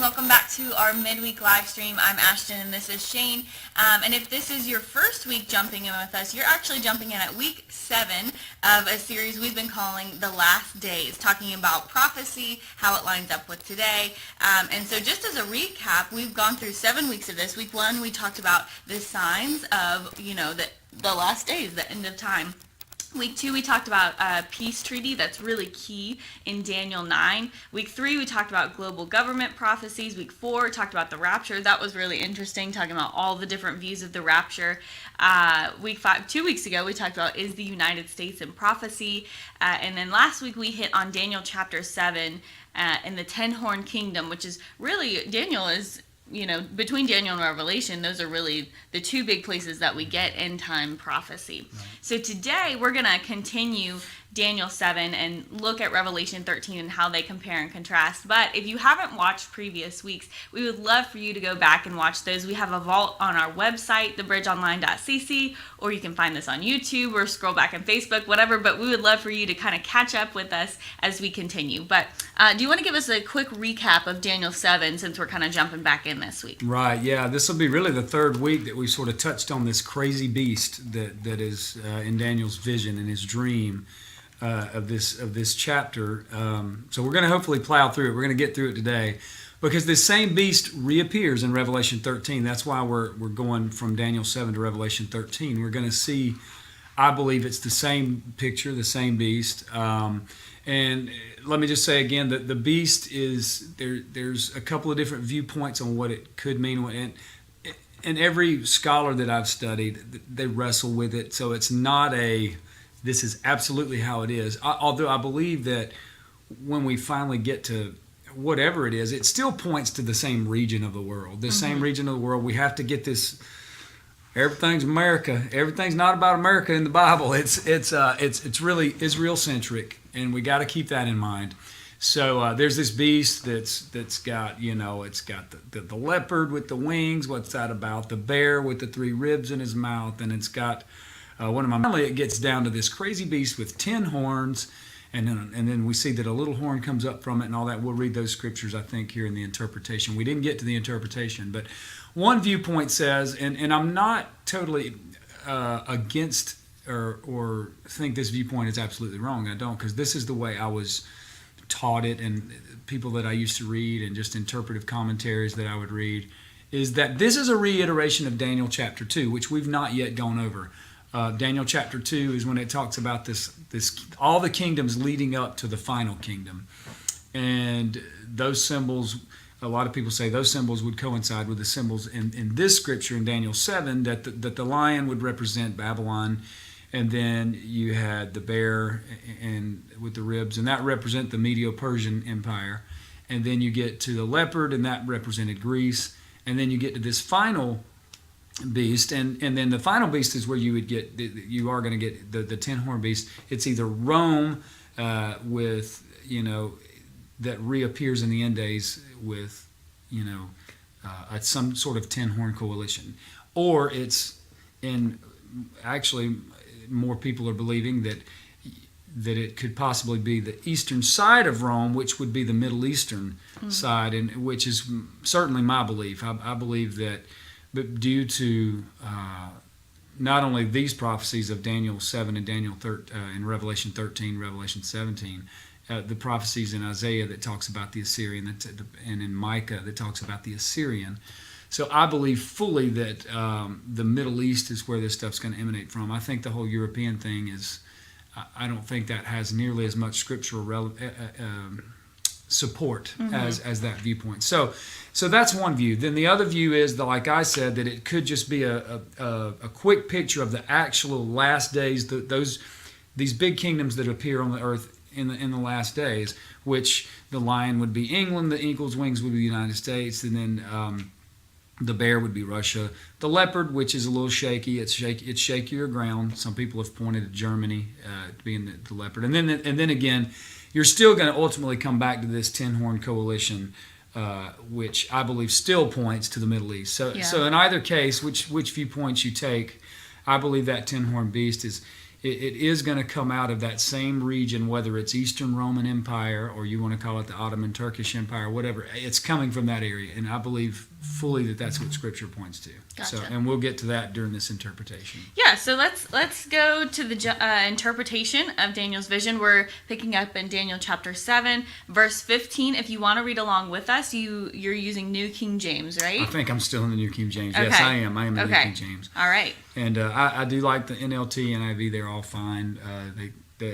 Welcome back to our midweek live stream. I'm Ashton and this is Shane. And if this is your first week jumping in with us, you're actually jumping in at week 7 of a series we've been calling The Last Days, talking about prophecy, how it lines up with today. And so just as a recap, we've gone through 7 weeks of this. Week 1, we talked about the signs of, the last days, the end of time. Week 2, we talked about a peace treaty that's really key in Daniel 9. Week 3, we talked about global government prophecies. Week 4, we talked about the rapture. That was really interesting, talking about all the different views of the rapture. Week 5, 2 weeks ago, we talked about is the United States in prophecy. And then last week, we hit on Daniel chapter 7 and the 10-horn kingdom, which is really, Daniel is... between Daniel and Revelation, those are really the two big places that we get end time prophecy. Right. So today we're going to continue Daniel 7 and look at Revelation 13 and how they compare and contrast. But if you haven't watched previous weeks, we would love for you to go back and watch those. We have a vault on our website, thebridgeonline.cc, or you can find this on YouTube or scroll back on Facebook, whatever. But we would love for you to kind of catch up with us as we continue. But do you want to give us a quick recap of Daniel 7 since we're kind of jumping back in this week? Right, yeah. This will be really the third week that we sort of touched on this crazy beast that is in Daniel's vision and his dream. Of this chapter. So we're going to hopefully plow through it. We're going to get through it today because this same beast reappears in Revelation 13. That's why we're going from Daniel 7 to Revelation 13. We're going to see, I believe it's the same picture, the same beast. And let me just say again that the beast is, there's a couple of different viewpoints on what it could mean. And every scholar that I've studied, they wrestle with it. So it's not this is absolutely how it is. Although I believe that when we finally get to whatever it is, it still points to the same region of the world. The same region of the world. We have to get this. Everything's America. Everything's not about America in the Bible. It's really Israel centric, and we got to keep that in mind. So there's this beast that's got it's got the leopard with the wings. What's that about? The bear with the 3 ribs in his mouth, and it's got. Finally, it gets down to this crazy beast with 10 horns, and then we see that a little horn comes up from it and all that. We'll read those scriptures, I think, here in the interpretation. We didn't get to the interpretation, but one viewpoint says, and I'm not totally against or think this viewpoint is absolutely wrong. I don't, because this is the way I was taught it, and people that I used to read and just interpretive commentaries that I would read, is that this is a reiteration of Daniel chapter 2, which we've not yet gone over. Daniel chapter 2 is when it talks about this all the kingdoms leading up to the final kingdom. And those symbols, a lot of people say those symbols would coincide with the symbols in this scripture in Daniel 7, that the lion would represent Babylon, and then you had the bear and with the ribs, and that represent the Medo-Persian Empire. And then you get to the leopard, and that represented Greece. And then you get to this final beast, and then the final beast is where you are going to get the 10-horn beast. It's either Rome with that reappears in the end days with some sort of 10-horn coalition, or it's actually more people are believing that it could possibly be the eastern side of Rome, which would be the Middle Eastern side, and which is certainly my belief. I believe that. But due to not only these prophecies of Daniel 7 and Daniel in Revelation 13, Revelation 17, the prophecies in Isaiah that talks about the Assyrian, and in Micah that talks about the Assyrian. So I believe fully that the Middle East is where this stuff's going to emanate from. I think the whole European thing is, I don't think that has nearly as much scriptural support as that viewpoint. So that's one view. Then the other view is that, like I said, that it could just be a quick picture of the actual last days, these big kingdoms that appear on the earth in the last days, which the lion would be England, the eagle's wings would be the United States, and then the bear would be Russia. The leopard, which is a little shaky, it's shakier ground. Some people have pointed at Germany being the leopard, and then again, you're still going to ultimately come back to this 10-horn coalition, which I believe still points to the Middle East. So in either case, which viewpoints you take, I believe that 10-horn beast it is going to come out of that same region, whether it's Eastern Roman Empire or you want to call it the Ottoman Turkish Empire, whatever. It's coming from that area, and I believe fully that that's what Scripture points to. Gotcha. So, and we'll get to that during this interpretation. Yeah, so let's go to the interpretation of Daniel's vision. We're picking up in Daniel chapter 7, verse 15. If you want to read along with us, you're using New King James, right? I think I'm still in the New King James. Okay. Yes, I am. I am in the New King James. All right. And I do like the NLT and NIV. They're all fine. The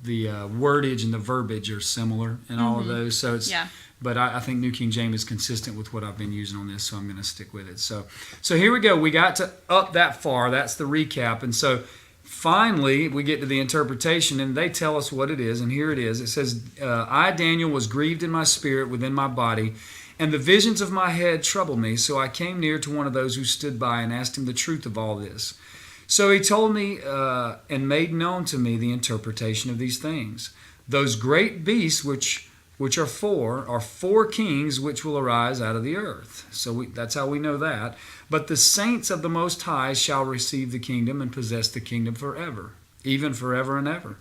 wordage and the verbiage are similar in all of those. So it's. Yeah. But I think New King James is consistent with what I've been using on this, so I'm going to stick with it. So here we go. We got to up that far. That's the recap. And so finally, we get to the interpretation, and they tell us what it is. And here it is. It says, I, Daniel, was grieved in my spirit within my body, and the visions of my head troubled me. So I came near to one of those who stood by and asked him the truth of all this. So he told me and made known to me the interpretation of these things. Those great beasts which are four kings which will arise out of the earth. So that's how we know that. But the saints of the Most High shall receive the kingdom and possess the kingdom forever, even forever and ever.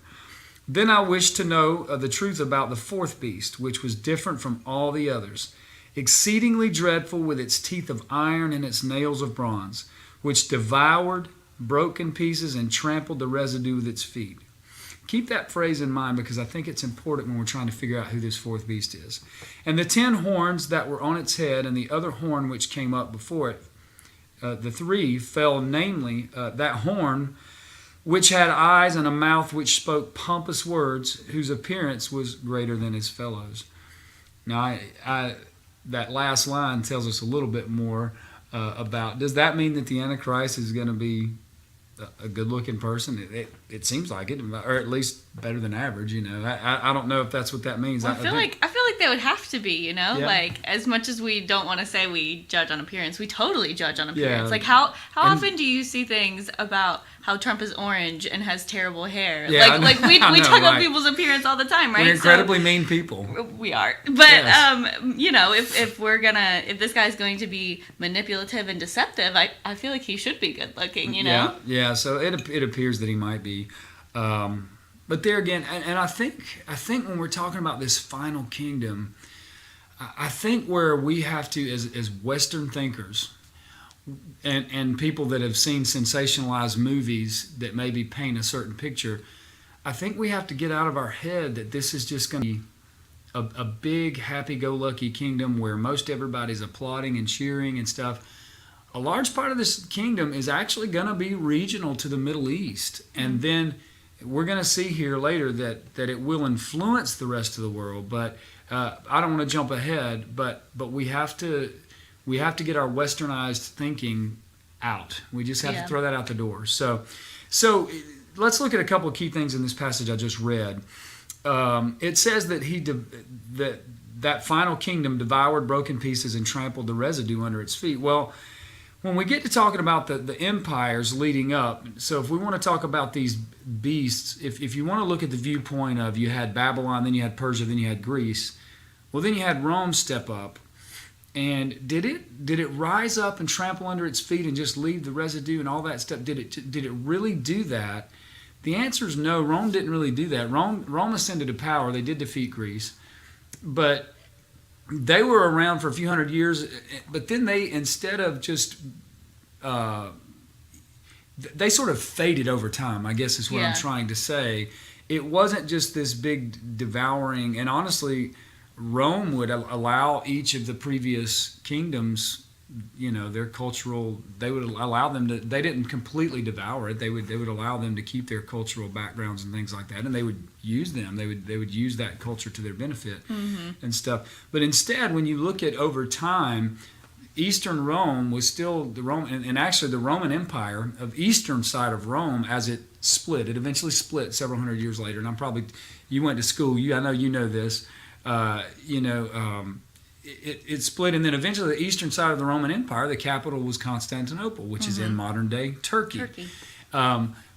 Then I wished to know the truth about the fourth beast, which was different from all the others, exceedingly dreadful, with its teeth of iron and its nails of bronze, which devoured, broke in pieces, and trampled the residue with its feet. Keep that phrase in mind, because I think it's important when we're trying to figure out who this fourth beast is. And the 10 horns that were on its head, and the other horn which came up before it, the three fell, namely, that horn which had eyes and a mouth which spoke pompous words, whose appearance was greater than his fellows. Now, that last line tells us a little bit more about, does that mean that the Antichrist is going to be a good-looking person? It seems like it, or at least better than average. I don't know if that's what that means. Well, I feel like they would have to be. Yeah. Like, as much as we don't want to say we judge on appearance, we totally judge on appearance. Yeah. Like, how often do you see things about how Trump is orange and has terrible hair? Yeah, we talk about people's appearance all the time, right? We're incredibly mean people. We are, but Yes. if this guy's going to be manipulative and deceptive, I feel like he should be good looking. Yeah. So it appears that he might be. But there again, and I think when we're talking about this final kingdom, I think where we have to, as Western thinkers, and people that have seen sensationalized movies that maybe paint a certain picture, I think we have to get out of our head that this is just going to be a big, happy-go-lucky kingdom where most everybody's applauding and cheering and stuff. A large part of this kingdom is actually going to be regional to the Middle East, and then we're going to see here later that it will influence the rest of the world. But I don't want to jump ahead, but we have to get our westernized thinking out. We just have to throw that out the door. So let's look at a couple of key things in this passage I just read. It says that that final kingdom devoured, broke in pieces, and trampled the residue under its feet. Well, when we get to talking about the empires leading up, so if we want to talk about these beasts, if you want to look at the viewpoint of, you had Babylon, then you had Persia, then you had Greece, well, then you had Rome step up. And did it rise up and trample under its feet and just leave the residue and all that stuff? Did it really do that? The answer is no. Rome didn't really do that. Rome ascended to power. They did defeat Greece, but they were around for a few hundred years. But then they, instead of just they sort of faded over time, I guess is what I'm trying to say. It wasn't just this big devouring, and honestly, Rome would allow each of the previous kingdoms, their cultural, they would allow them to, they didn't completely devour it. They would allow them to keep their cultural backgrounds and things like that, and they would use them. They would use that culture to their benefit and stuff. But instead, when you look at over time, Eastern Rome was still the Roman, and actually the Roman Empire of eastern side of Rome, as it split, it eventually split several hundred years later. And you went to school, I know you know this. It split, and then eventually the eastern side of the Roman Empire, the capital was Constantinople, which is in modern day Turkey.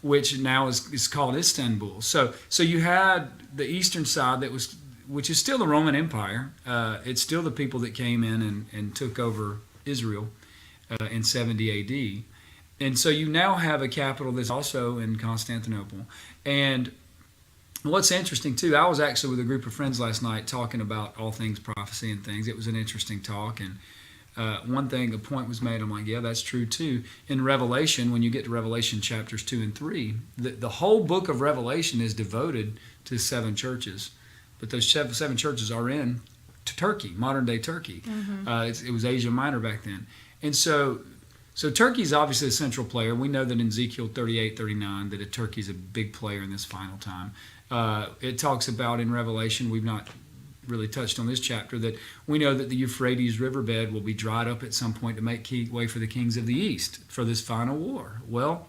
Which now is called Istanbul. So you had the eastern side which is still the Roman Empire. It's still the people that came in and took over Israel in 70 AD. And so you now have a capital that's also in Constantinople. And what's interesting too, I was actually with a group of friends last night talking about all things prophecy and things. It was an interesting talk, and one thing, a point was made. I'm like, yeah, that's true too. In Revelation, when you get to Revelation chapters 2 and 3, the whole book of Revelation is devoted to 7 churches, but those 7 churches are in Turkey, modern day Turkey. It was Asia Minor back then, and so Turkey's obviously a central player. We know that in Ezekiel 38, 39, that Turkey's a big player in this final time. It talks about in Revelation, we've not really touched on this chapter, that we know that the Euphrates riverbed will be dried up at some point to make way for the kings of the east for this final war. Well,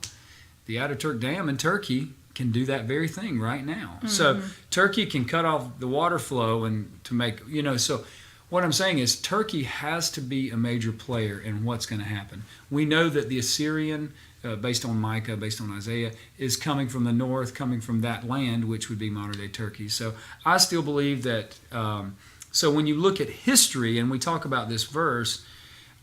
the Ataturk Dam in Turkey can do that very thing right now. So Turkey can cut off the water flow and to make, so what I'm saying is Turkey has to be a major player in what's going to happen. We know that the Assyrian, based on Micah, based on Isaiah, is coming from the north, coming from that land, which would be modern-day Turkey. So I still believe that, so when you look at history and we talk about this verse,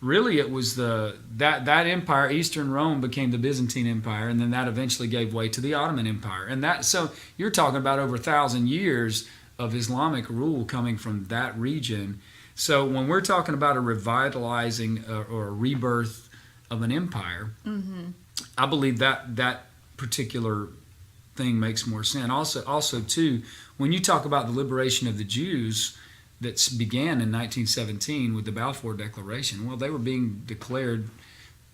really it was that empire, Eastern Rome, became the Byzantine Empire, and then that eventually gave way to the Ottoman Empire. And so you're talking about over 1,000 years of Islamic rule coming from that region. So when we're talking about a revitalizing or a rebirth of an empire, I believe that particular thing makes more sense. Also, too, when you talk about the liberation of the Jews that began in 1917 with the Balfour Declaration, well, they were being declared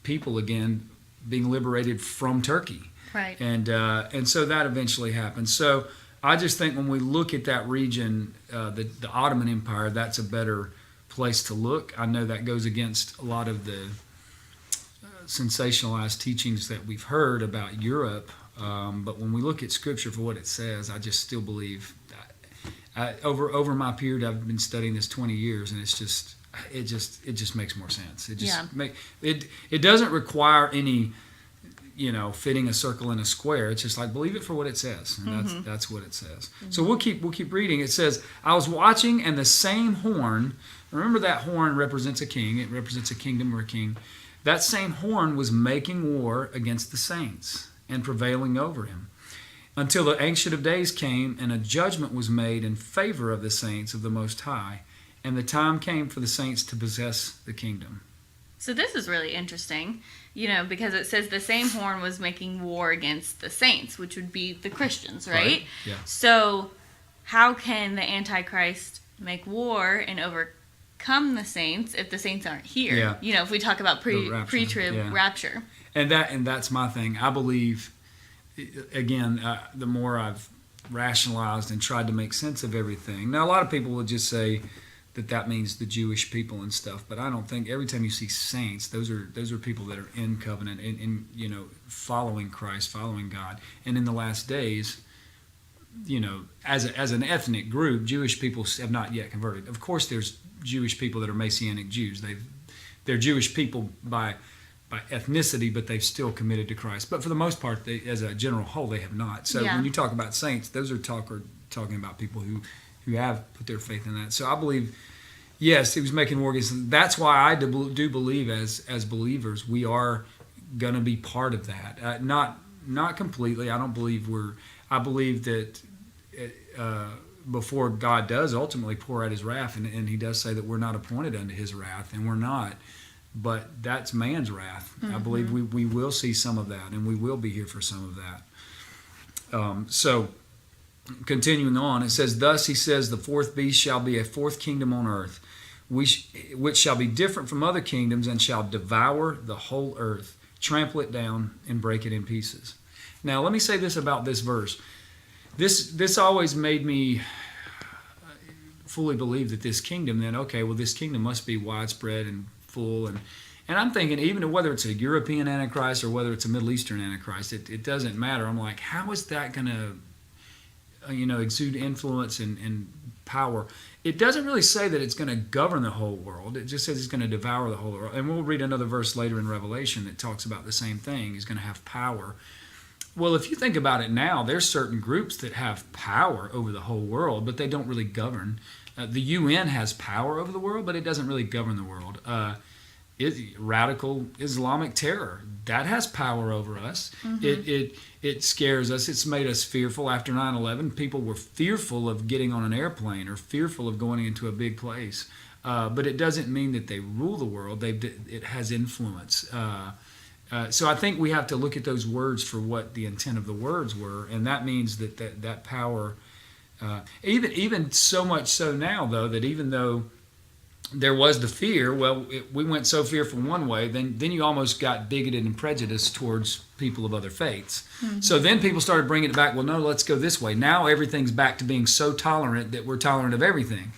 people again, being liberated from Turkey. Right. And so that eventually happened. So I just think when we look at that region, the Ottoman Empire, that's a better place to look. I know that goes against a lot of the sensationalized teachings that we've heard about Europe, but when we look at Scripture for what it says, I just still believe that over my period, I've been studying this 20 years, and it just makes more sense. It doesn't require any fitting a circle in a square. It's just like, believe it for what it says, and that's what it says. So we'll keep reading. It says, I was watching, and the same horn. Remember, that horn represents a king. It represents a kingdom or a king. That same horn was making war against the saints and prevailing over him, until the Ancient of Days came, and a judgment was made in favor of the saints of the Most High, and the time came for the saints to possess the kingdom. So this is really interesting, because it says the same horn was making war against the saints, which would be the Christians, right? Yeah. So how can the Antichrist make war and overcome the saints if the saints aren't here? Yeah. If we talk about pre-trib rapture. And that's my thing. I believe, again, the more I've rationalized and tried to make sense of everything. Now, a lot of people will just say that means the Jewish people and stuff, but I don't think. Every time you see saints, those are people that are in covenant and following Christ, following God. And in the last days, as an ethnic group, Jewish people have not yet converted. Of course, there's Jewish people that are Messianic Jews. They're Jewish people by ethnicity, but they've still committed to Christ. But for the most part, as a general whole, they have not. So when you talk about saints, those are talking about people who have put their faith in that. So I believe, yes, he was making war against them. That's why I do believe as believers, we are going to be part of that. Not completely. I don't believe I believe that before God does ultimately pour out his wrath, and he does say that we're not appointed unto his wrath, and we're not. But that's man's wrath. I believe we will see some of that, and we will be here for some of that. So continuing on, it says, thus he says, the fourth beast shall be a fourth kingdom on earth, which shall be different from other kingdoms, and shall devour the whole earth, trample it down, and break it in pieces. Now, let me say this about this verse. This always made me fully believe that this kingdom, this kingdom must be widespread and full. And I'm thinking, even whether it's a European Antichrist or whether it's a Middle Eastern Antichrist, it doesn't matter. I'm like, how is that going to exude influence and power? It doesn't really say that it's going to govern the whole world. It just says it's going to devour the whole world. And we'll read another verse later in Revelation that talks about the same thing. He's going to have power. Well, if you think about it now, there's certain groups that have power over the whole world, but they don't really govern. The UN has power over the world, but it doesn't really govern the world. radical Islamic terror. That has power over us. It scares us. It's made us fearful. After 9/11, people were fearful of getting on an airplane or fearful of going into a big place. But it doesn't mean that they rule the world. It has influence. So I think we have to look at those words for what the intent of the words were, and that means that power, even so much so now, though, that even though there was the fear, we went so fearful one way, then you almost got bigoted and prejudiced towards people of other faiths. So then people started bringing it back, well, no, let's go this way. Now everything's back to being so tolerant that we're tolerant of everything.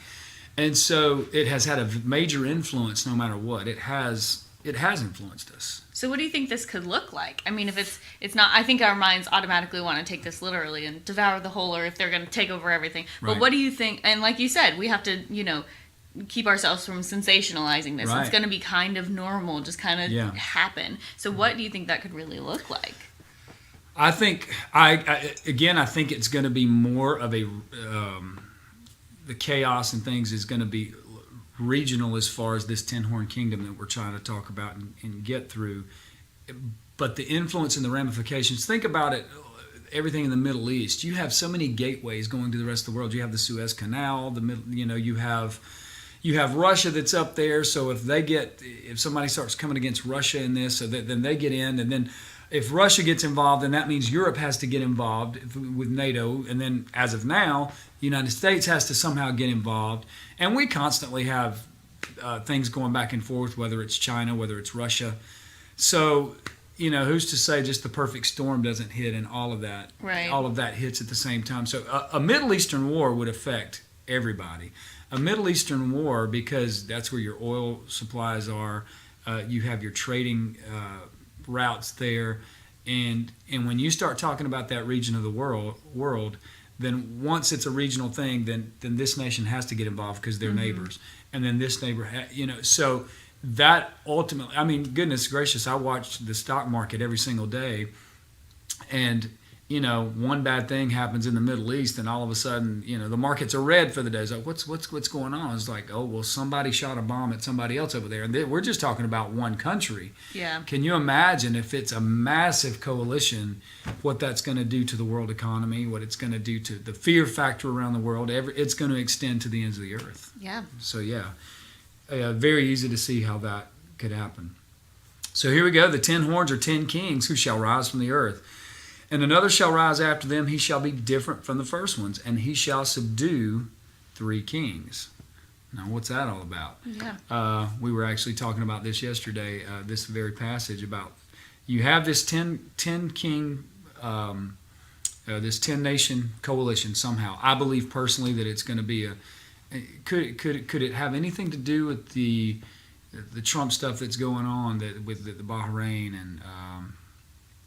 And so it has had a major influence no matter what. It has influenced us. So what do you think this could look like? I mean, if it's not, I think our minds automatically want to take this literally and devour the whole, or if they're going to take over everything. But Right. what do you think? And like you said, we have to, keep ourselves from sensationalizing this. Right. It's going to be kind of normal, just kind of happen. So what do you think that could really look like? I think, I think it's going to be more of a, the chaos and things is going to be regional as far as this 10-horn kingdom that we're trying to talk about and get through. But the influence and the ramifications, think about it, everything in the Middle East. You have so many gateways going to the rest of the world. You have the Suez Canal, you have Russia that's up there. So if somebody starts coming against Russia in this, then they get in. And then if Russia gets involved, then that means Europe has to get involved with NATO. And then as of now, the United States has to somehow get involved. And we constantly have things going back and forth, whether it's China, whether it's Russia. So, who's to say just the perfect storm doesn't hit and all of that, Right. all of that hits at the same time. So a Middle Eastern war would affect everybody. A Middle Eastern war, because that's where your oil supplies are. You have your trading routes there. And when you start talking about that region of the world, then once it's a regional thing, then this nation has to get involved because they're neighbors. And then this neighbor, so that ultimately, I mean, goodness gracious, I watch the stock market every single day, and one bad thing happens in the Middle East, and all of a sudden, the markets are red for the day. It's like, what's going on? It's like, oh, well, somebody shot a bomb at somebody else over there, and we're just talking about one country. Yeah. Can you imagine if it's a massive coalition, what that's going to do to the world economy, what it's going to do to the fear factor around the world? It's going to extend to the ends of the earth. Yeah. So very easy to see how that could happen. So here we go. The 10 horns are 10 kings who shall rise from the earth. And another shall rise after them. He shall be different from the first ones, and he shall subdue 3 kings. Now, what's that all about? Yeah. We were actually talking about this yesterday, this very passage about you have this 10 king, this 10 nation coalition somehow. I believe personally that it's going to be could it have anything to do with the Trump stuff that's going on with the Bahrain and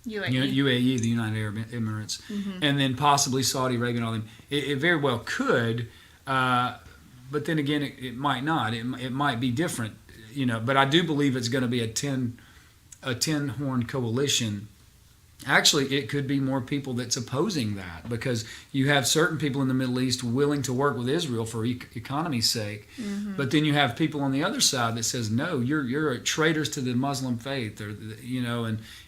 UAE, the United Arab Emirates, and then possibly Saudi Arabia and all them? It very well could, but then again, it might not. It might be different, But I do believe it's going to be a 10-horn coalition. Actually, it could be more people that's opposing that, because you have certain people in the Middle East willing to work with Israel for economy's sake, but then you have people on the other side that says, no, you're traitors to the Muslim faith, or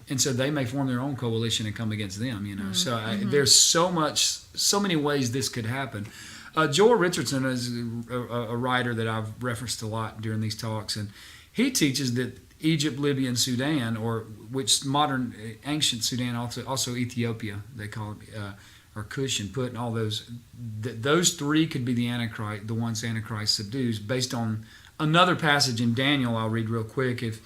and so they may form their own coalition and come against them. So there's so many ways this could happen. Joel Richardson is a writer that I've referenced a lot during these talks, and he teaches that Egypt, Libya, and Sudan, or which modern ancient Sudan, also Ethiopia, they call it, or Cush and Put, and all those. Those 3 could be the Antichrist, the ones Antichrist subdues, based on another passage in Daniel. I'll read real quick. If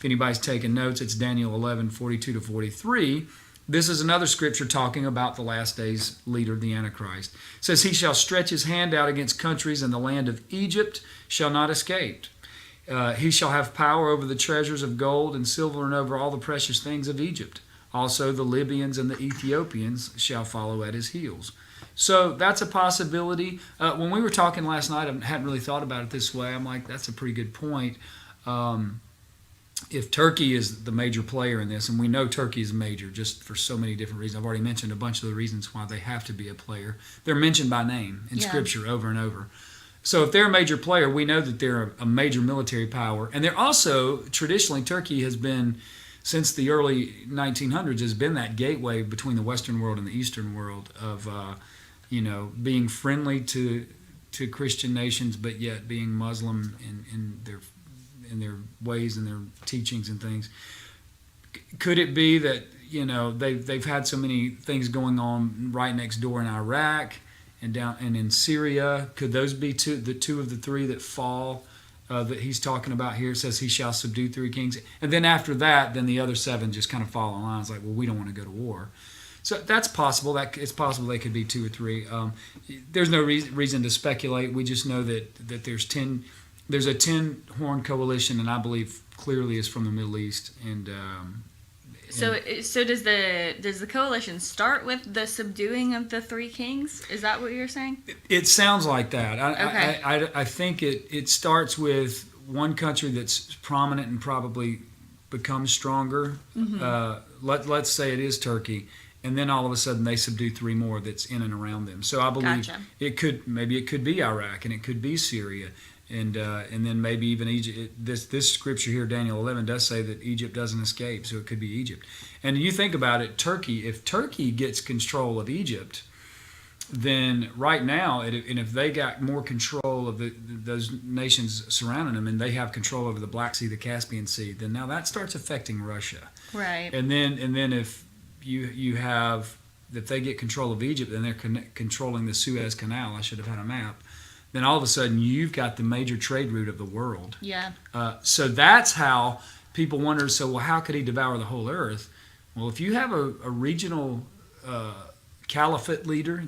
anybody's taking notes, it's Daniel 11:42-43. This is another scripture talking about the last days leader, the Antichrist. It says, "He shall stretch his hand out against countries, and the land of Egypt shall not escape. He shall have power over the treasures of gold and silver and over all the precious things of Egypt. Also the Libyans and the Ethiopians shall follow at his heels." So that's a possibility. When we were talking last night, I hadn't really thought about it this way. I'm like, that's a pretty good point. If Turkey is the major player in this, and we know Turkey is major just for so many different reasons. I've already mentioned a bunch of the reasons why they have to be a player. They're mentioned by name in Scripture over and over. So if they're a major player, we know that they're a major military power. And they're also, traditionally, Turkey has been, since the early 1900s, has been that gateway between the Western world and the Eastern world of, being friendly to Christian nations, but yet being Muslim in their ways and their teachings and things. Could it be that they've had so many things going on right next door in Iraq and in Syria? Could those be the two of the three that fall that he's talking about here? It says he shall subdue 3 kings, and then after that, then the other 7 just kind of fall in line. It's like, well, we don't want to go to war. So that's possible. That it's possible they could be 2 or 3. There's no reason to speculate. We just know that there's 10. There's a 10-horn coalition, and I believe clearly is from the Middle East. And so does the coalition start with the subduing of the 3 kings? Is that what you're saying? It sounds like that. Okay. I think it starts with one country that's prominent and probably becomes stronger. Mm-hmm. Let's say it is Turkey. And then all of a sudden they subdue 3 more that's in and around them. So I believe Gotcha. it could be Iraq, and it could be Syria, and then maybe even Egypt. This scripture here, Daniel 11, does say that Egypt doesn't escape, so it could be Egypt. And you think about it, Turkey. If Turkey gets control of Egypt, then right now, and if they got more control of those nations surrounding them, and they have control over the Black Sea, the Caspian Sea, then now that starts affecting Russia. Right. And then if you have, if they get control of Egypt, then they're controlling the Suez Canal. I should have had a map. Then all of a sudden you've got the major trade route of the world. Yeah. So that's how people wonder, so well, how could he devour the whole earth? Well, if you have a regional caliphate leader,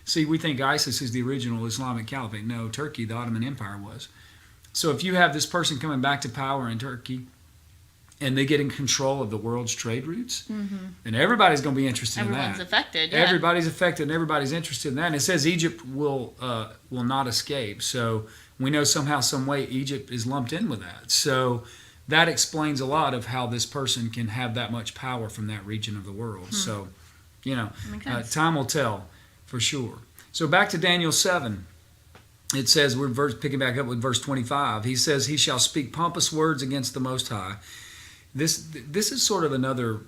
see, we think ISIS is the original Islamic caliphate. No, Turkey, the Ottoman Empire was. So if you have this person coming back to power in Turkey, and they get in control of the world's trade routes, then everybody's going to be interested in that. Everyone's affected, yeah. Everybody's affected, and everybody's interested in that. And it says Egypt will not escape. So we know somehow, some way, Egypt is lumped in with that. So that explains a lot of how this person can have that much power from that region of the world. So, time will tell for sure. So back to Daniel 7. It says, we're picking back up with verse 25. He says, he shall speak pompous words against the Most High. This is sort of another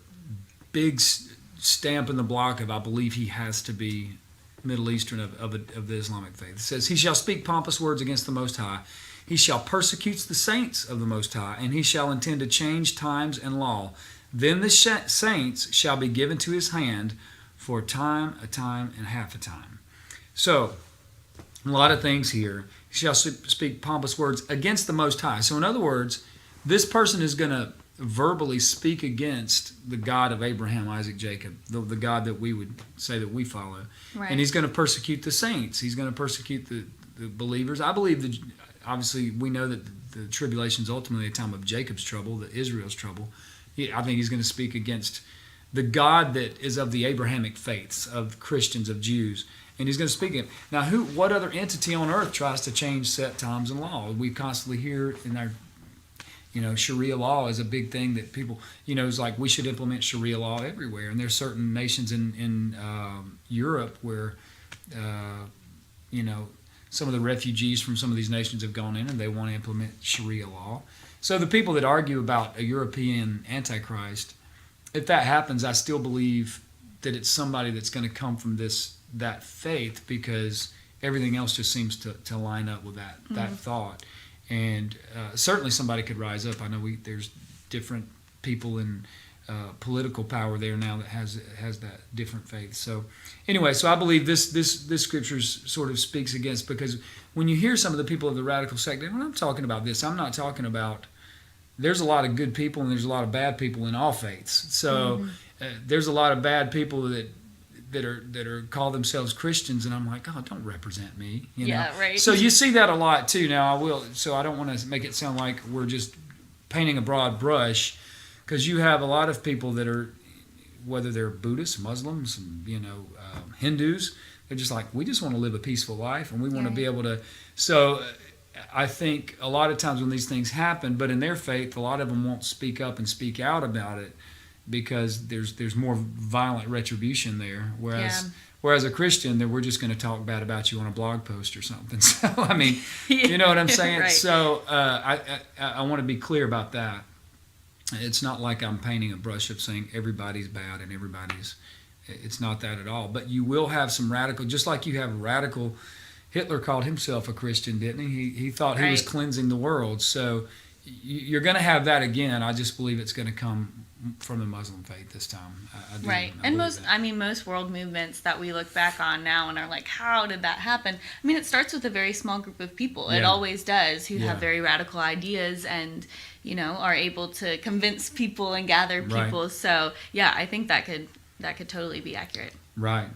big stamp in the block of, I believe he has to be Middle Eastern of the Islamic faith. It says, he shall speak pompous words against the Most High. He shall persecute the saints of the Most High, and he shall intend to change times and law. Then the saints shall be given to his hand for a time, and half a time. So, a lot of things here. He shall speak pompous words against the Most High. So in other words, this person is going to verbally speak against the God of Abraham, Isaac, Jacob, the God that we would say that we follow. Right. And he's going to persecute the saints. He's going to persecute the believers. I believe that, obviously, we know that the tribulation is ultimately a time of Jacob's trouble, the Israel's trouble. I think he's going to speak against the God that is of the Abrahamic faiths, of Christians, of Jews. And he's going to speak it. Now, what other entity on earth tries to change set times and law? We constantly hear in our, Sharia law is a big thing that people, it's like we should implement Sharia law everywhere. And there's certain nations in Europe where, some of the refugees from some of these nations have gone in and they want to implement Sharia law. So the people that argue about a European Antichrist, if that happens, I still believe that it's somebody that's going to come from that faith, because everything else just seems to line up with that thought. And certainly somebody could rise up. I know there's different people in political power there now that has that different faith. So anyway, so I believe this scripture sort of speaks against, because when you hear some of the people of the radical sect, and when I'm talking about this, I'm not talking about, there's a lot of good people and there's a lot of bad people in all faiths. So there's a lot of bad people that are call themselves Christians, and I'm like, oh, don't represent me. Yeah, right. So you see that a lot too. Now I don't want to make it sound like we're just painting a broad brush, because you have a lot of people that are, whether they're Buddhists, Muslims, Hindus, they're just like, we just want to live a peaceful life, and we want to be able to. So I think a lot of times when these things happen, but in their faith, a lot of them won't speak up and speak out about it, because there's more violent retribution there. Whereas Whereas a Christian, that we're just going to talk bad about you on a blog post or something. So, I mean, you know what I'm saying? Right. So I want to be clear about that. It's not like I'm painting a brush of saying everybody's bad and it's not that at all. But you will have some radical, just like you have radical. Hitler called himself a Christian, didn't he? He thought he was cleansing the world. So you're going to have that again. I just believe it's going to come from the Muslim faith this time. I do. Right. And most world movements that we look back on now and are like, how did that happen? I mean, it starts with a very small group of people. It always does, who have very radical ideas and, are able to convince people and gather people. Right. So, yeah, I think that could totally be accurate. Right.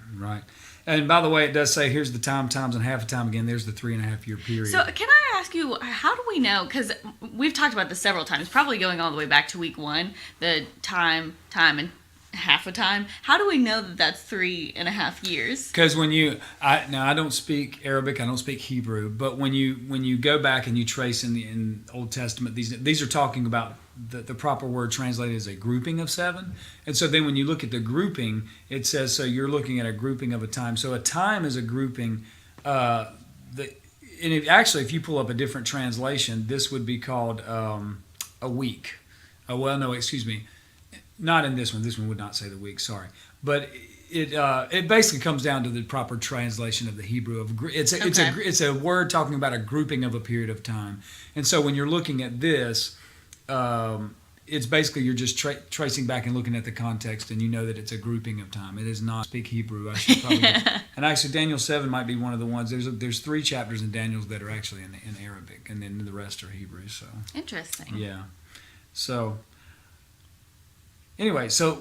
And by the way, it does say here's the times, and half a time again. There's the 3.5 year period. So can I ask you, how do we know? Because we've talked about this several times, probably going all the way back to week 1, the time, and half a time. How do we know that that's 3.5 years? Because when I don't speak Arabic, I don't speak Hebrew, but when you go back and you trace in the Old Testament, these are talking about the proper word translated as a grouping of 7. And so then when you look at the grouping, it says, so you're looking at a grouping of a time. So a time is a grouping. If you pull up a different translation, this would be called a week. Not in this one. This one would not say the week, sorry. But it basically comes down to the proper translation of the Hebrew. It's a word talking about a grouping of a period of time. And so when you're looking at this, it's basically you're just tracing back and looking at the context, and you know that it's a grouping of time. It is not speak Hebrew. I should probably and actually Daniel 7 might be one of the ones. There's 3 chapters in Daniel that are actually in Arabic, and then the rest are Hebrew. So interesting. Yeah. So anyway, so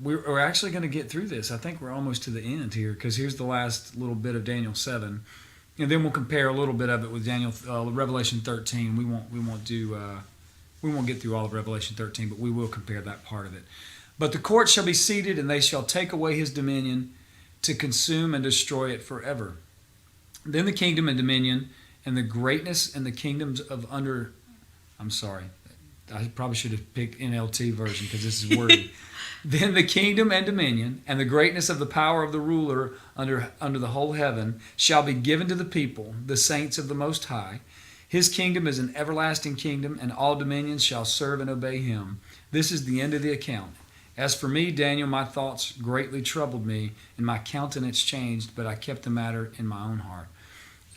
we're actually going to get through this. I think we're almost to the end here, because here's the last little bit of Daniel 7, and then we'll compare a little bit of it with Revelation 13. We won't get through all of Revelation 13, but we will compare that part of it. But the court shall be seated, and they shall take away his dominion to consume and destroy it forever. Then the kingdom and dominion and the greatness and the kingdoms of under... I'm sorry. I probably should have picked NLT version because this is wordy. Then the kingdom and dominion and the greatness of the power of the ruler under the whole heaven shall be given to the people, the saints of the Most High. His kingdom is an everlasting kingdom, and all dominions shall serve and obey him. This is the end of the account. As for me, Daniel, my thoughts greatly troubled me, and my countenance changed, but I kept the matter in my own heart.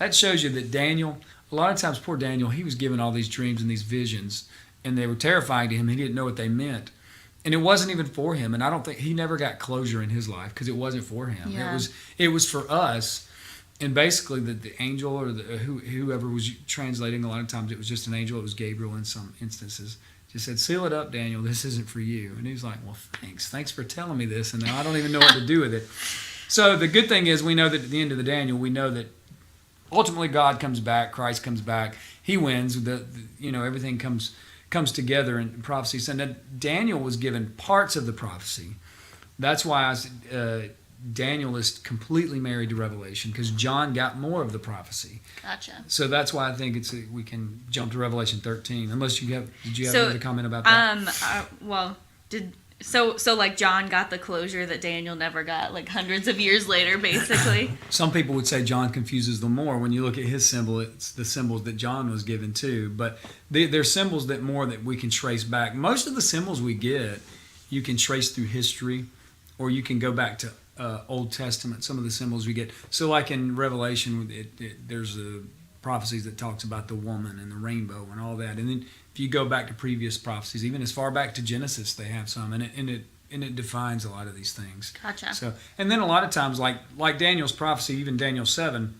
That shows you that Daniel, a lot of times poor Daniel, he was given all these dreams and these visions, and they were terrifying to him. He didn't know what they meant. And it wasn't even for him, and I don't think he never got closure in his life because it wasn't for him. Yeah. It was for us. And basically, the angel or whoever was translating, a lot of times it was just an angel. It was Gabriel in some instances. Just said, seal it up, Daniel. This isn't for you. And he was like, well, thanks. Thanks for telling me this. And now I don't even know what to do with it. So the good thing is we know that at the end of the Daniel, we know that ultimately God comes back. Christ comes back. He wins. Everything comes together in prophecy. So then Daniel was given parts of the prophecy. That's why Daniel is completely married to Revelation, because John got more of the prophecy. Gotcha. So that's why I think we can jump to Revelation 13. Unless did you have another comment about that? So like John got the closure that Daniel never got, like hundreds of years later, basically. Some people would say John confuses them more. When you look at his symbol, it's the symbols that John was given too. But they're symbols that we can trace back. Most of the symbols we get, you can trace through history, or you can go back to Old Testament, some of the symbols we get. So like in Revelation, there's prophecies that talks about the woman and the rainbow and all that. And then if you go back to previous prophecies, even as far back to Genesis, they have some, and it defines a lot of these things. Gotcha. So, and then a lot of times, like Daniel's prophecy, even Daniel 7,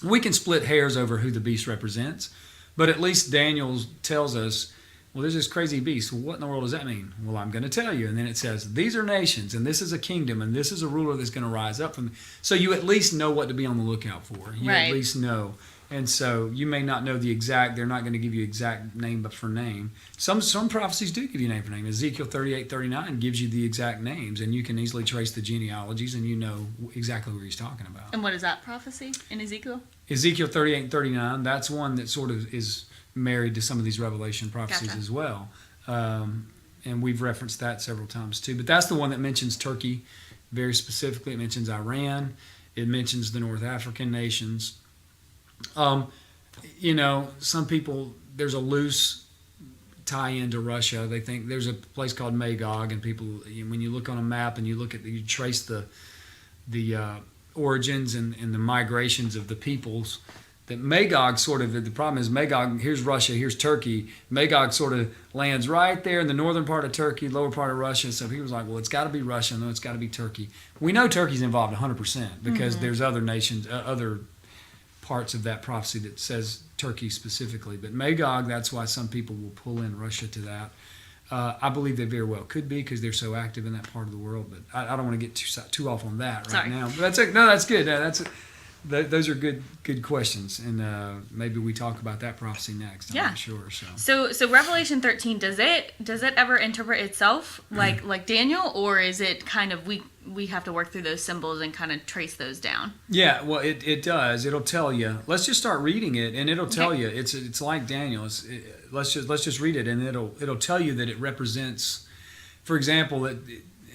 we can split hairs over who the beast represents, but at least Daniel tells us, well, there's this crazy beast. Well, what in the world does that mean? Well, I'm going to tell you. And then it says, these are nations, and this is a kingdom, and this is a ruler that's going to rise up from them. So you at least know what to be on the lookout for. You right. At least know. And so you may not know the exact, they're not going to give you exact name for name. Some prophecies do give you name for name. Ezekiel 38:39 gives you the exact names, and you can easily trace the genealogies, and you know exactly what he's talking about. And what is that prophecy in Ezekiel? Ezekiel 38:39, that's one that sort of is married to some of these Revelation prophecies Gotcha. As well. And we've referenced that several times too. But that's the one that mentions Turkey Very specifically, it mentions Iran. It mentions the North African nations. Some people, there's a loose tie into Russia. They think there's a place called Magog, and people, when you look on a map and you trace the origins and the migrations of the peoples, that Magog the problem is Magog, here's Russia, here's Turkey. Magog sort of lands right there in the northern part of Turkey, lower part of Russia. So people's like, well, it's got to be Russia, no, it's got to be Turkey. We know Turkey's involved 100% because there's other nations, other parts of that prophecy that says Turkey specifically. But Magog, that's why some people will pull in Russia to that. I believe they very well could be because they're so active in that part of the world. But I don't want to get too off on that right now. But that's good. Those are good questions, and maybe we talk about that prophecy next. I'm not sure. So Revelation 13, does it ever interpret itself like Daniel, or is it kind of we have to work through those symbols and kind of trace those down? Yeah, well, it does. It'll tell you. Let's just start reading it, and it'll tell you. It's like Daniel. Let's just read it, and it'll tell you that it represents. For example, that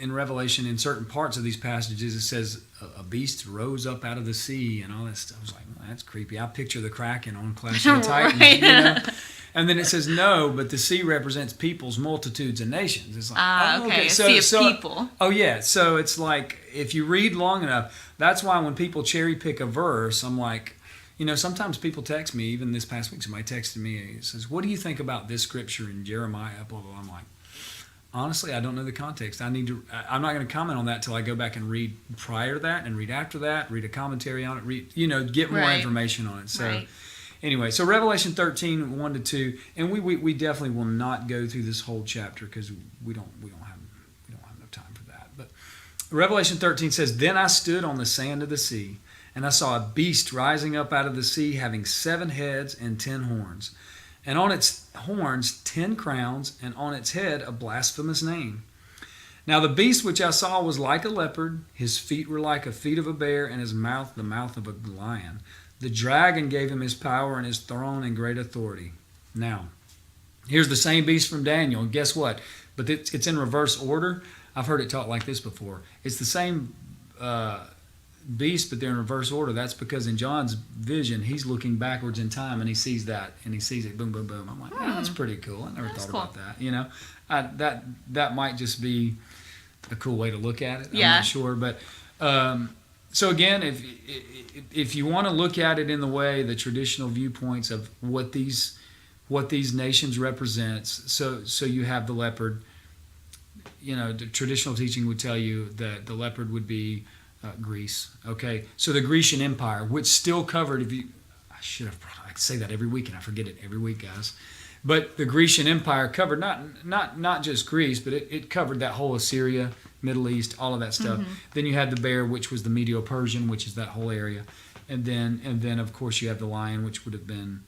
in Revelation, in certain parts of these passages, it says a beast rose up out of the sea and all that stuff. I was like, well, that's creepy. I picture the Kraken on Clash of the Titans, right. And then it says no, but the sea represents peoples, multitudes, and nations. It's like, okay. Sea of people. Oh yeah, so it's like if you read long enough, that's why when people cherry pick a verse, I'm like, sometimes people text me. Even this past week, somebody texted me and says, "What do you think about this scripture in Jeremiah?" Blah blah. I'm like, honestly, I don't know the context. I'm not going to comment on that till I go back and read prior to that and read after that, read a commentary on it, get more information on it. So anyway, so Revelation 13, 1 to 2, and we definitely will not go through this whole chapter because we don't have no time for that. But Revelation 13 says, "Then I stood on the sand of the sea, and I saw a beast rising up out of the sea, having 7 heads and 10 horns. And on its horns 10 crowns, and on its head a blasphemous name. Now the beast which I saw was like a leopard, his feet were like the feet of a bear, and his mouth the mouth of a lion. The dragon gave him his power and his throne and great authority." Now, here's the same beast from Daniel. And guess what? But it's in reverse order. I've heard it taught like this before. It's the same beast, but they're in reverse order. That's because in John's vision, he's looking backwards in time, and he sees that, and he sees it, boom, boom, boom. I'm like, that's pretty cool. I never thought about that. That might just be a cool way to look at it. I'm not sure, but so again, if you want to look at it in the way the traditional viewpoints of what these nations represents, so you have the leopard. The traditional teaching would tell you that the leopard would be Greece. Okay, so the Grecian Empire, which still covered. I say that every week, and I forget it every week, guys. But the Grecian Empire covered not just Greece, but it covered that whole Assyria, Middle East, all of that stuff. Then you had the bear, which was the Medo-Persian, which is that whole area, and then of course you have the lion, which would have been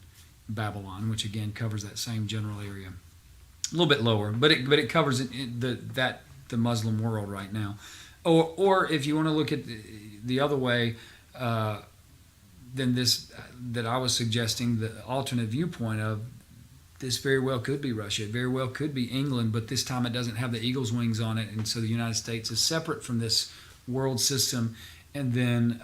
Babylon, which again covers that same general area, a little bit lower, but it covers the Muslim world right now. Or if you want to look at the other way, then this that I was suggesting, the alternate viewpoint of this very well could be Russia, it very well could be England, but this time it doesn't have the eagle's wings on it, and so the United States is separate from this world system, and then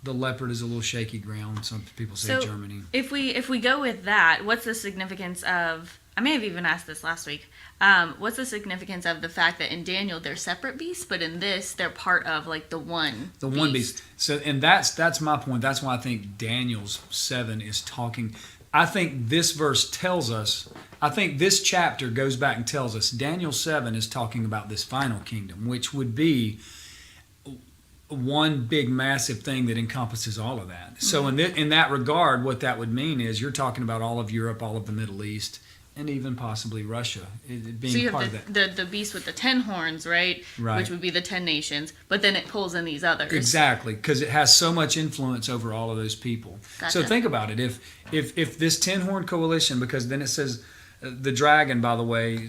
the leopard is a little shaky ground. Some people say Germany. If we go with that, what's the significance of? I may have even asked this last week. What's the significance of the fact that in Daniel they're separate beasts, but in this they're part of like the one beast? So, and that's my point. That's why I think Daniel's 7 is talking. I think this verse tells us. I think this chapter goes back and tells us Daniel 7 is talking about this final kingdom, which would be one big massive thing that encompasses all of that. So in that regard, what that would mean is you're talking about all of Europe, all of the Middle East, and even possibly Russia being so you part have of that. The beast with the 10 horns, right? Which would be the 10 nations, but then it pulls in these others. Exactly, because it has so much influence over all of those people. Gotcha. So think about it. If this 10-horn coalition, because then it says the dragon, by the way,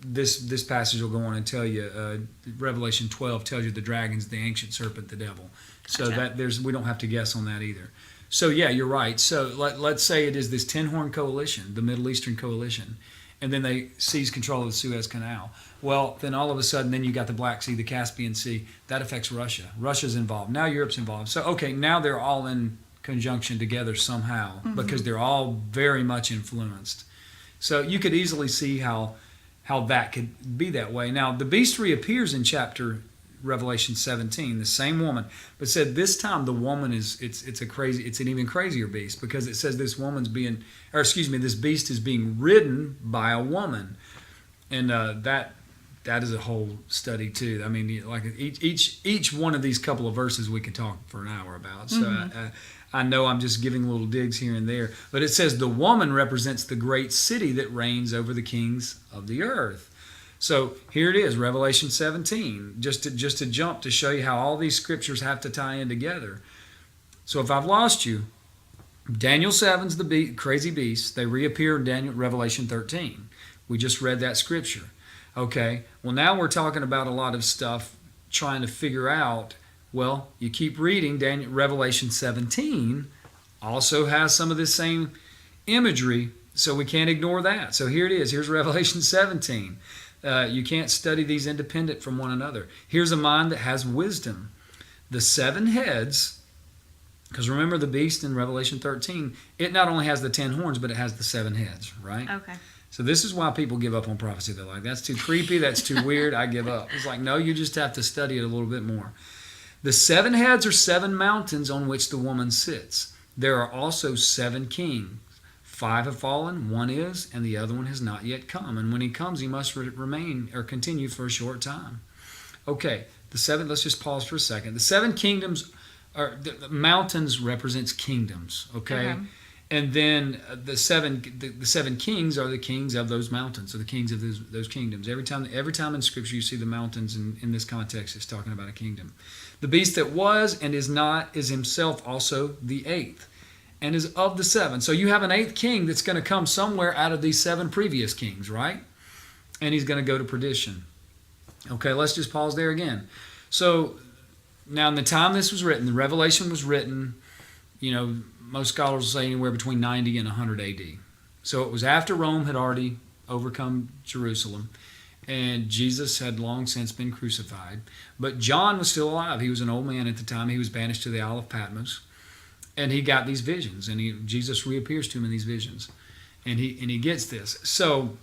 this passage will go on and tell you, Revelation 12 tells you the dragon's the ancient serpent, the devil. So Gotcha. we don't have to guess on that either. So yeah, you're right. So let's say it is this 10-horn coalition, the Middle Eastern coalition, and then they seize control of the Suez Canal. Well, then all of a sudden, then you got the Black Sea, the Caspian Sea. That affects Russia. Russia's involved. Now Europe's involved. So, okay, now they're all in conjunction together somehow because they're all very much influenced. So you could easily see how that could be that way. Now, the beast reappears in chapter Revelation 17, the same woman, but said this time the woman it's an even crazier beast because it says this beast is being ridden by a woman, and that is a whole study too. I mean, like each one of these couple of verses we could talk for an hour about. So I know I'm just giving little digs here and there, but it says the woman represents the great city that reigns over the kings of the earth. So here it is, Revelation 17, just to jump to show you how all these scriptures have to tie in together. So if I've lost you, Daniel 7's the crazy beast. They reappear in Revelation 13. We just read that scripture. Okay, well now we're talking about a lot of stuff trying to figure out, well, you keep reading, Revelation 17 also has some of this same imagery, so we can't ignore that. So here it is, here's Revelation 17. You can't study these independent from one another. Here's a mind that has wisdom. The 7 heads, because remember the beast in Revelation 13, it not only has the 10 horns, but it has the 7 heads, right? Okay. So this is why people give up on prophecy. They're like, that's too creepy, that's too weird, I give up. It's like, no, you just have to study it a little bit more. The 7 heads are 7 mountains on which the woman sits. There are also 7 kings. 5 have fallen, 1 is, and the other one has not yet come. And when he comes, he must remain or continue for a short time. Okay, let's just pause for a second. The 7 kingdoms the mountains represents kingdoms, okay? And then the seven kings are the kings of those mountains, or the kings of those kingdoms. Every time in Scripture you see the mountains in this context, it's talking about a kingdom. The beast that was and is not is himself also the 8th, and is of the 7. So you have an 8th king that's going to come somewhere out of these 7 previous kings, right? And he's going to go to perdition. Okay, let's just pause there again. So now in the time this was written, the Revelation was written, most scholars say anywhere between 90 and 100 AD. So it was after Rome had already overcome Jerusalem, and Jesus had long since been crucified. But John was still alive. He was an old man at the time. He was banished to the Isle of Patmos, and he got these visions, and Jesus reappears to him in these visions, and he gets this. So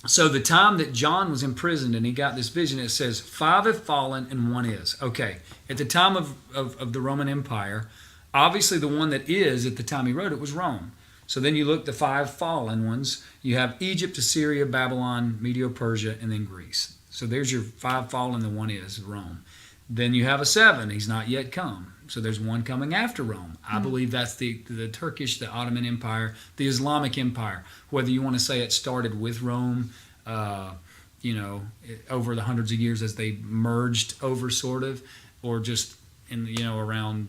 the time that John was imprisoned and he got this vision, it says 5 have fallen and 1 is. Okay, at the time of the Roman Empire, obviously the one that is at the time he wrote it was Rome. So then you look, the 5 fallen ones, you have Egypt, Assyria, Babylon, Medo-Persia, and then Greece. So there's your 5 fallen, the 1 is Rome. Then you have a 7, he's not yet come. So there's 1 coming after Rome. I believe that's the Turkish, the Ottoman Empire, the Islamic Empire. Whether you want to say it started with Rome, over the hundreds of years as they merged over, sort of, or just in around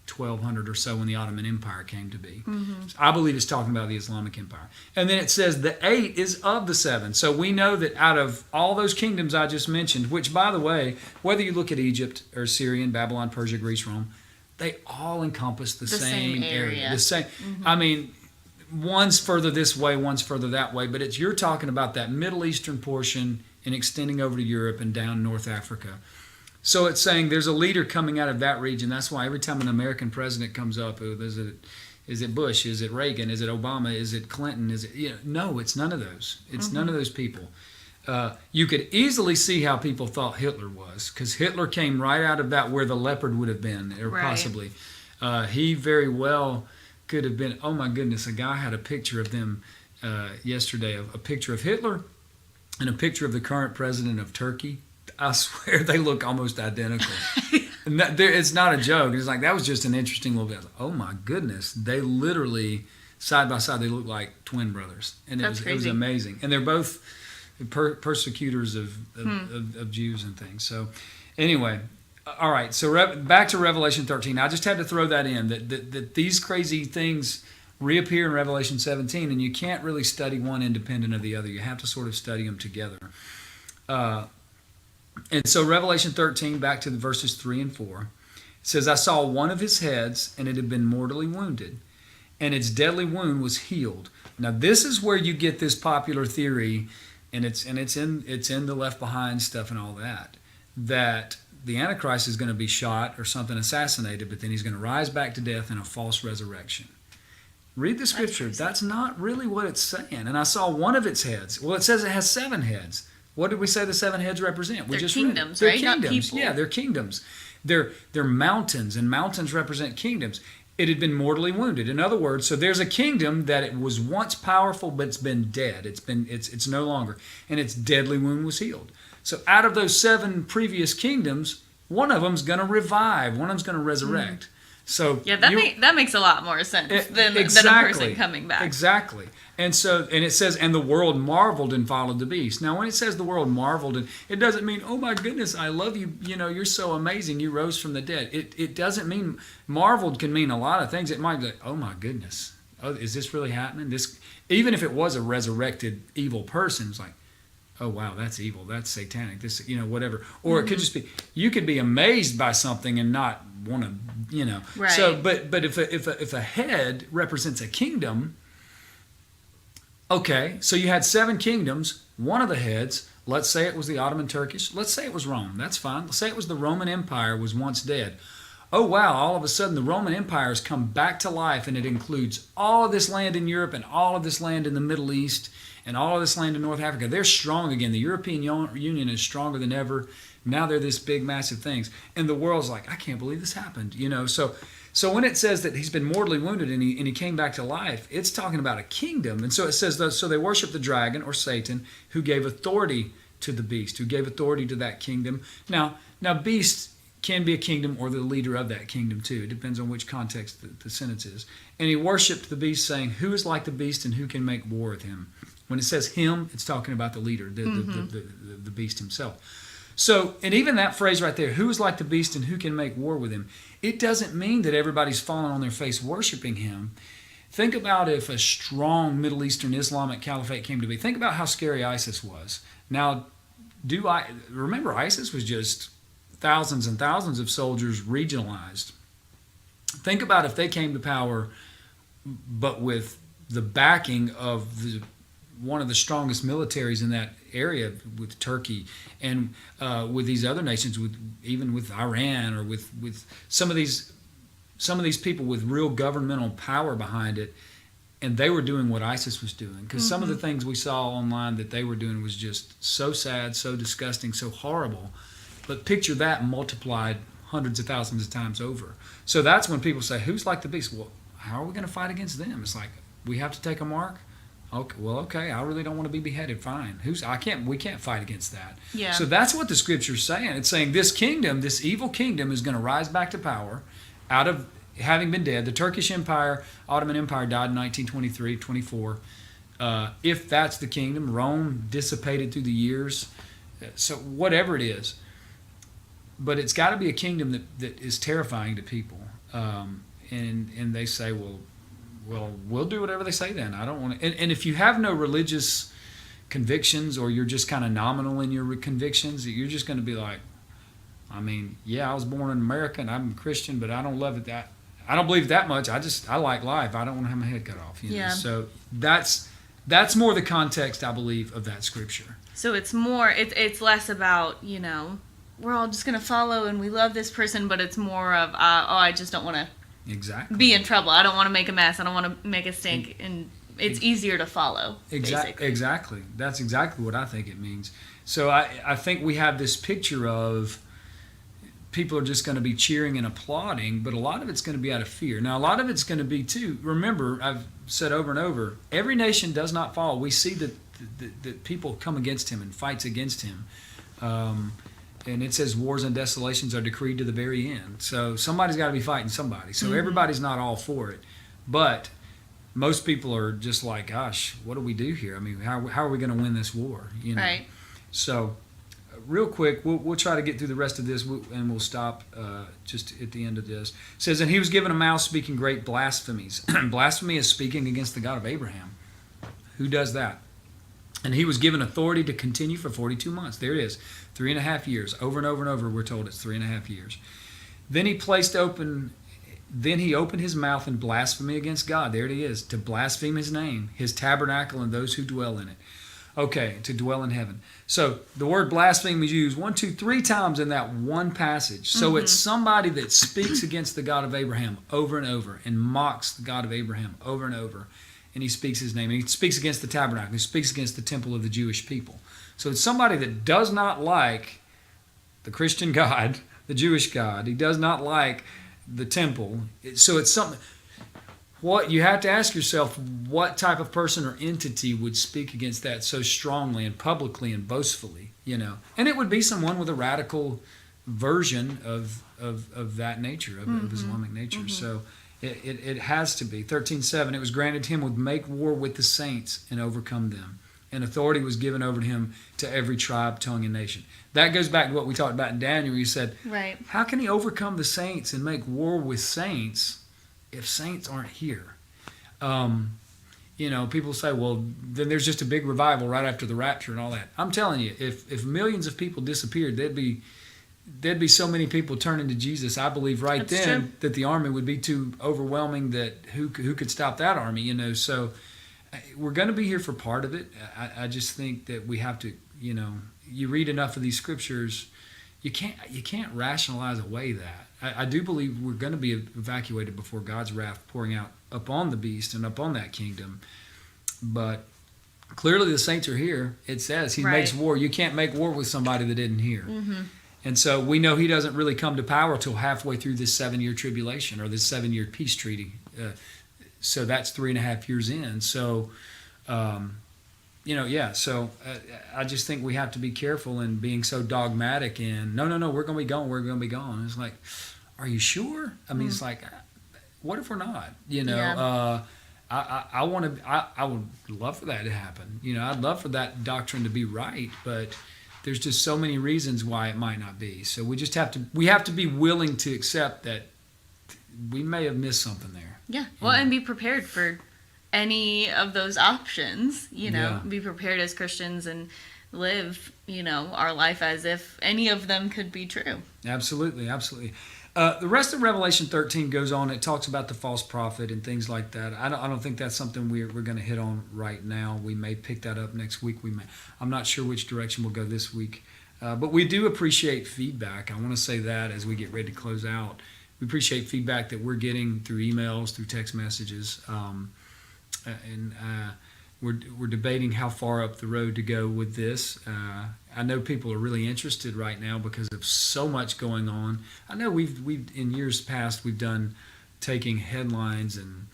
1200 or so when the Ottoman Empire came to be. So I believe it's talking about the Islamic Empire. And then it says the 8 is of the 7. So we know that out of all those kingdoms I just mentioned, which by the way, whether you look at Egypt or Syrian, Babylon, Persia, Greece, Rome, they all encompass the same area. The same. I mean, one's further this way, one's further that way, but you're talking about that Middle Eastern portion and extending over to Europe and down North Africa. So it's saying there's a leader coming out of that region. That's why every time an American president comes up, is it Bush? Is it Reagan? Is it Obama? Is it Clinton? No, it's none of those. It's none of those people. You could easily see how people thought Hitler was, because Hitler came right out of that where the leopard would have been, or possibly. He very well could have been. Oh my goodness! A guy had a picture of them yesterday, a picture of Hitler and a picture of the current president of Turkey. I swear they look almost identical. And it's not a joke. It's like, that was just an interesting little bit. Oh my goodness. They literally, side by side, they look like twin brothers. And it was amazing. And they're both persecutors of Jews and things. So anyway, all right. So back to Revelation 13. I just had to throw that in, that these crazy things reappear in Revelation 17, and you can't really study one independent of the other. You have to sort of study them together. And so Revelation 13, back to the verses 3 and 4, it says, I saw one of his heads, and it had been mortally wounded, and its deadly wound was healed. Now this is where you get this popular theory, and it's in the Left Behind stuff and all that the Antichrist is going to be shot or something, assassinated, but then he's going to rise back to death in a false resurrection. Read the scripture. That's not really what it's saying. And I saw one of its heads. Well, it says it has 7 heads. What did we say the 7 heads represent? They're kingdoms, right? They're kingdoms. Not people. Yeah, they're kingdoms. They're mountains, and mountains represent kingdoms. It had been mortally wounded. In other words, so there's a kingdom that it was once powerful, but it's been dead. It's no longer, and its deadly wound was healed. So out of those 7 previous kingdoms, one of them's going to revive. One of them's going to resurrect. So yeah, that makes a lot more sense than a person coming back. Exactly. And it says, and the world marveled and followed the beast. Now, when it says the world marveled, it doesn't mean, oh my goodness, I love you. You're so amazing. You rose from the dead. It doesn't mean, marveled can mean a lot of things. It might be like, oh my goodness, is this really happening? Even if it was a resurrected evil person, it's like, oh wow, that's evil. That's satanic. This, whatever. Or it could just be, you could be amazed by something and not want to, Right. So, but if a head represents a kingdom, okay, so you had 7 kingdoms. One of the heads, let's say it was the Ottoman Turkish. Let's say it was Rome. That's fine. Let's say it was the Roman Empire was once dead. Oh wow, all of a sudden the Roman Empire has come back to life, and it includes all of this land in Europe and all of this land in the Middle East and all of this land in North Africa. They're strong again. The European Union is stronger than ever. Now they're this big, massive things. And the world's like, I can't believe this happened. So when it says that he's been mortally wounded and he came back to life, it's talking about a kingdom. And so it says, so they worship the dragon, or Satan, who gave authority to the beast, who gave authority to that kingdom. Now beast can be a kingdom or the leader of that kingdom too. It depends on which context the sentence is. And he worshipped the beast, saying, who is like the beast and who can make war with him? When it says him, it's talking about the leader, the beast himself. So, and even that phrase right there, who is like the beast and who can make war with him? It doesn't mean that everybody's falling on their face worshiping him. Think about if a strong Middle Eastern Islamic caliphate came to be. Think about how scary ISIS was. Now, remember ISIS was just thousands and thousands of soldiers regionalized. Think about if they came to power, but with the backing of one of the strongest militaries in that area, with Turkey and with these other nations, even with Iran, or with some of these people with real governmental power behind it, and they were doing what ISIS was doing. Because some of the things we saw online that they were doing was just so sad, so disgusting, so horrible. But picture that multiplied hundreds of thousands of times over. So that's when people say, who's like the beast? Well, how are we going to fight against them? It's like, we have to take a mark? Okay, well, okay, I really don't want to be beheaded. Fine. We can't fight against that. Yeah. So that's what the scripture's saying. It's saying this kingdom, this evil kingdom, is going to rise back to power out of having been dead. The Turkish Empire, Ottoman Empire died in 1923, 24. If that's the kingdom, Rome dissipated through the years. So whatever it is. But it's got to be a kingdom that is terrifying to people. And they say, well, we'll do whatever they say then. I don't want to. And if you have no religious convictions, or you're just kind of nominal in your convictions, you're just going to be like, I mean, yeah, I was born in America and I'm a Christian, but I don't love it that. I don't believe it that much. I like life. I don't want to have my head cut off. Yeah. So that's more the context, I believe, of that scripture. So it's more. It's less about, we're all just going to follow and we love this person, but it's more of I just don't want to. Exactly. Be in trouble. I don't want to make a mess. I don't want to make a stink, and it's easier to follow. Exactly. That's exactly what I think it means. So I think we have this picture of people are just going to be cheering and applauding, but a lot of it's going to be out of fear. Now, a lot of it's going to be too. Remember, I've said over and over, every nation does not fall. We see that people come against him and fights against him. And it says wars and desolations are decreed to the very end. So somebody's got to be fighting somebody. So everybody's not all for it. But most people are just like, gosh, what do we do here? I mean, how are we going to win this war? Right. So real quick, we'll try to get through the rest of this, and we'll stop just at the end of this. It says, and he was given a mouth speaking great blasphemies. Blasphemy is speaking against the God of Abraham. Who does that? And he was given authority to continue for 42 months. There it is. 3.5 years. Over and over and over, we're told it's 3.5 years. Then he placed open Then he opened his mouth in blasphemy against God. There it is, to blaspheme his name, his tabernacle, and those who dwell in it. Okay, to dwell in heaven. So the word blaspheme is used 1, 2, 3 times in that one passage. So it's somebody that speaks against the God of Abraham over and over and mocks the God of Abraham over and over. And he speaks his name. And he speaks against the tabernacle. He speaks against the temple of the Jewish people. So it's somebody that does not like the Christian God, the Jewish God. He does not like the temple. So it's something. What you have to ask yourself, what type of person or entity would speak against that so strongly and publicly and boastfully, And it would be someone with a radical version of that nature, of Islamic nature. So it has to be. 13:7, it was granted him would make war with the saints and overcome them. And authority was given over to him to every tribe, tongue, and nation. That goes back to what we talked about in Daniel. He said, right. How can he overcome the saints and make war with saints if saints aren't here? People say, well, then there's just a big revival right after the rapture and all that. I'm telling you, if millions of people disappeared, there'd be so many people turning to Jesus. I believe That's then true. That the army would be too overwhelming that who could stop that army, So we're going to be here for part of it. I just think that we have to, you read enough of these scriptures, you can't rationalize away that. I do believe we're going to be evacuated before God's wrath pouring out upon the beast and upon that kingdom. But clearly the saints are here. It says he makes war. You can't make war with somebody that isn't here. Mm-hmm. And so we know he doesn't really come to power till halfway through this 7-year tribulation or this 7-year peace treaty. So that's 3.5 years in. So, So I just think we have to be careful in being so dogmatic and no, we're going to be gone. We're going to be gone. It's like, are you sure? I mean, It's like, what if we're not? I would love for that to happen. I'd love for that doctrine to be right, but there's just so many reasons why it might not be. So we have to be willing to accept that we may have missed something there. Yeah. Well, and be prepared for any of those options, be prepared as Christians and live, our life as if any of them could be true. Absolutely. The rest of Revelation 13 goes on. It talks about the false prophet and things like that. I don't think that's something we're going to hit on right now. We may pick that up next week. I'm not sure which direction we'll go this week. But we do appreciate feedback. I want to say that as we get ready to close out. We appreciate feedback that we're getting through emails, through text messages. We're debating how far up the road to go with this. I know people are really interested right now because of so much going on. I know we've in years past we've done taking headlines and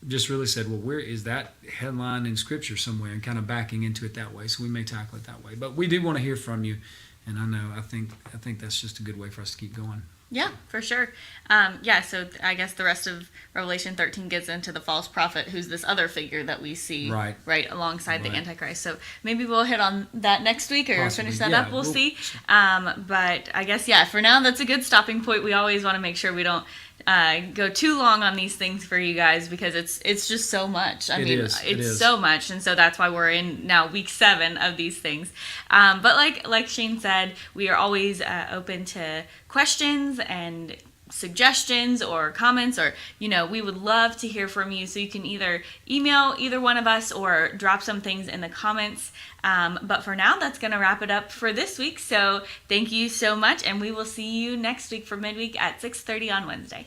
just really said, well, where is that headline in Scripture somewhere, and kind of backing into it that way. So we may tackle it that way. But we do want to hear from you, and I think that's just a good way for us to keep going. Yeah, for sure. So I guess the rest of Revelation 13 gets into the false prophet, who's this other figure that we see right alongside the Antichrist. So maybe we'll hit on that next week or Possibly. Finish that up. We'll see. But I guess, for now, that's a good stopping point. We always want to make sure we don't go too long on these things for you guys because it's just so much. It's so much, and so that's why we're in now week 7 of these things. But like Shane said, we are always open to questions and suggestions or comments, or we would love to hear from you. So you can either email either one of us or drop some things in the comments. But for now, that's going to wrap it up for this week. So thank you so much, and we will see you next week for midweek at 6:30 on Wednesday.